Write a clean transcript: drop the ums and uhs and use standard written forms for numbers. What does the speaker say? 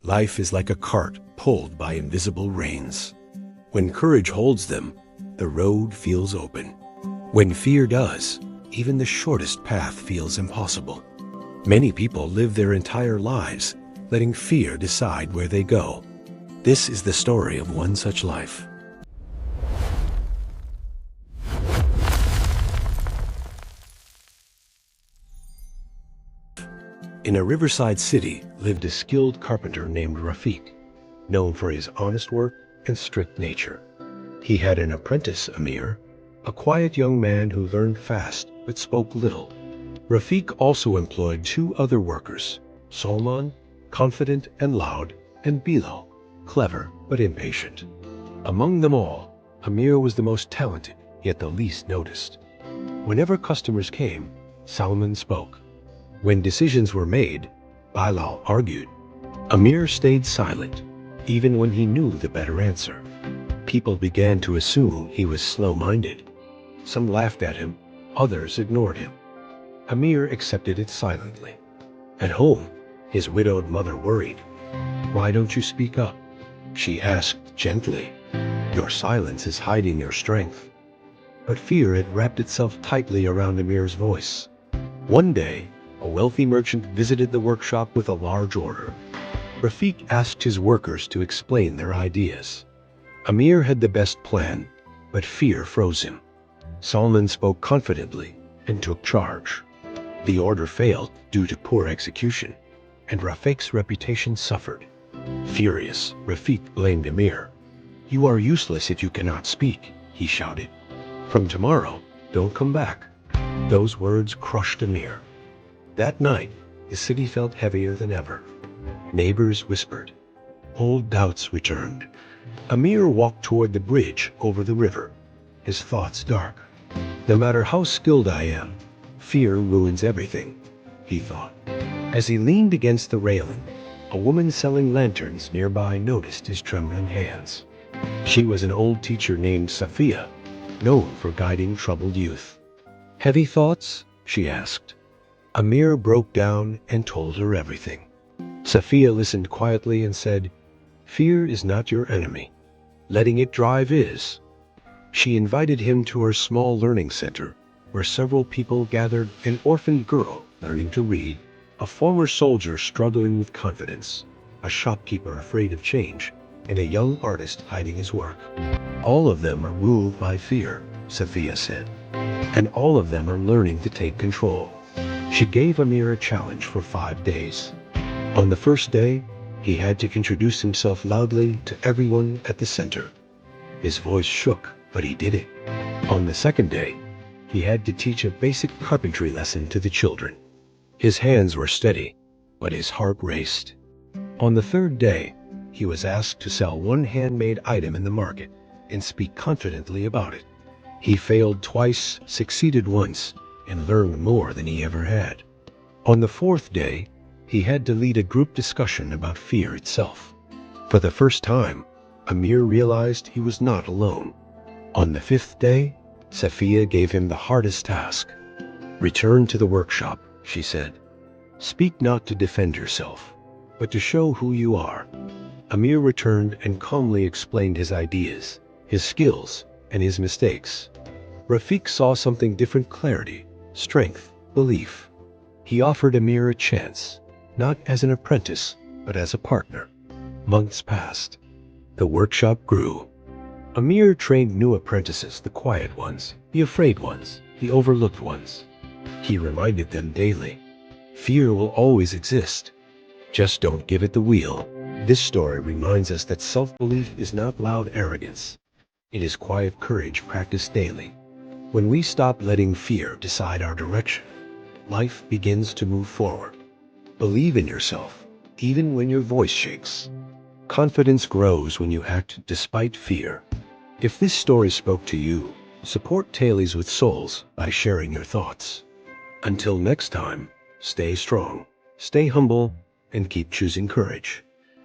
Life is like a cart pulled by invisible reins. When courage holds them, the road feels open. When fear does, even the shortest path feels impossible. Many people live their entire lives letting fear decide where they go. This is the story of one such life. In a riverside city lived a skilled carpenter named Rafik, known for his honest work and strict nature. He had an apprentice, Amir, a quiet young man who learned fast but spoke little. Rafik also employed two other workers, Salman, confident and loud, and Bilal, clever but impatient. Among them all, Amir was the most talented, yet the least noticed. Whenever customers came, Salman spoke. When decisions were made, Bilal argued. Amir stayed silent, even when he knew the better answer. People began to assume he was slow-minded. Some laughed at him, others ignored him. Amir accepted it silently. At home, his widowed mother worried. "Why don't you speak up?" she asked gently. "Your silence is hiding your strength." But fear had wrapped itself tightly around Amir's voice. One day, a wealthy merchant visited the workshop with a large order. Rafik asked his workers to explain their ideas. Amir had the best plan, but fear froze him. Salman spoke confidently and took charge. The order failed due to poor execution, and Rafik's reputation suffered. Furious, Rafik blamed Amir. "You are useless if you cannot speak," he shouted. "From tomorrow, don't come back." Those words crushed Amir. That night, the city felt heavier than ever. Neighbors whispered. Old doubts returned. Amir walked toward the bridge over the river, his thoughts dark. "No matter how skilled I am, fear ruins everything," he thought. As he leaned against the railing, a woman selling lanterns nearby noticed his trembling hands. She was an old teacher named Safiya, known for guiding troubled youth. "Heavy thoughts?" she asked. Amir broke down and told her everything. Safiya listened quietly and said, "Fear is not your enemy. Letting it drive is." She invited him to her small learning center, where several people gathered: an orphaned girl learning to read, a former soldier struggling with confidence, a shopkeeper afraid of change, and a young artist hiding his work. "All of them are ruled by fear," Safiya said, "and all of them are learning to take control." She gave Amir a challenge for 5 days. On the first day, he had to introduce himself loudly to everyone at the center. His voice shook, but he did it. On the second day, he had to teach a basic carpentry lesson to the children. His hands were steady, but his heart raced. On the third day, he was asked to sell one handmade item in the market and speak confidently about it. He failed twice, succeeded once, and learned more than he ever had. On the fourth day, he had to lead a group discussion about fear itself. For the first time, Amir realized he was not alone. On the fifth day, Safiya gave him the hardest task. "Return to the workshop," she said. "Speak not to defend yourself, but to show who you are." Amir returned and calmly explained his ideas, his skills, and his mistakes. Rafik saw something different: clarity, strength, belief. He offered Amir a chance, not as an apprentice, but as a partner. Months passed. The workshop grew. Amir trained new apprentices: the quiet ones, the afraid ones, the overlooked ones. He reminded them daily, fear will always exist. Just don't give it the wheel. This story reminds us that self-belief is not loud arrogance. It is quiet courage practiced daily. When we stop letting fear decide our direction, life begins to move forward. Believe in yourself, even when your voice shakes. Confidence grows when you act despite fear. If this story spoke to you, support Tales with Souls by sharing your thoughts. Until next time, stay strong, stay humble, and keep choosing courage.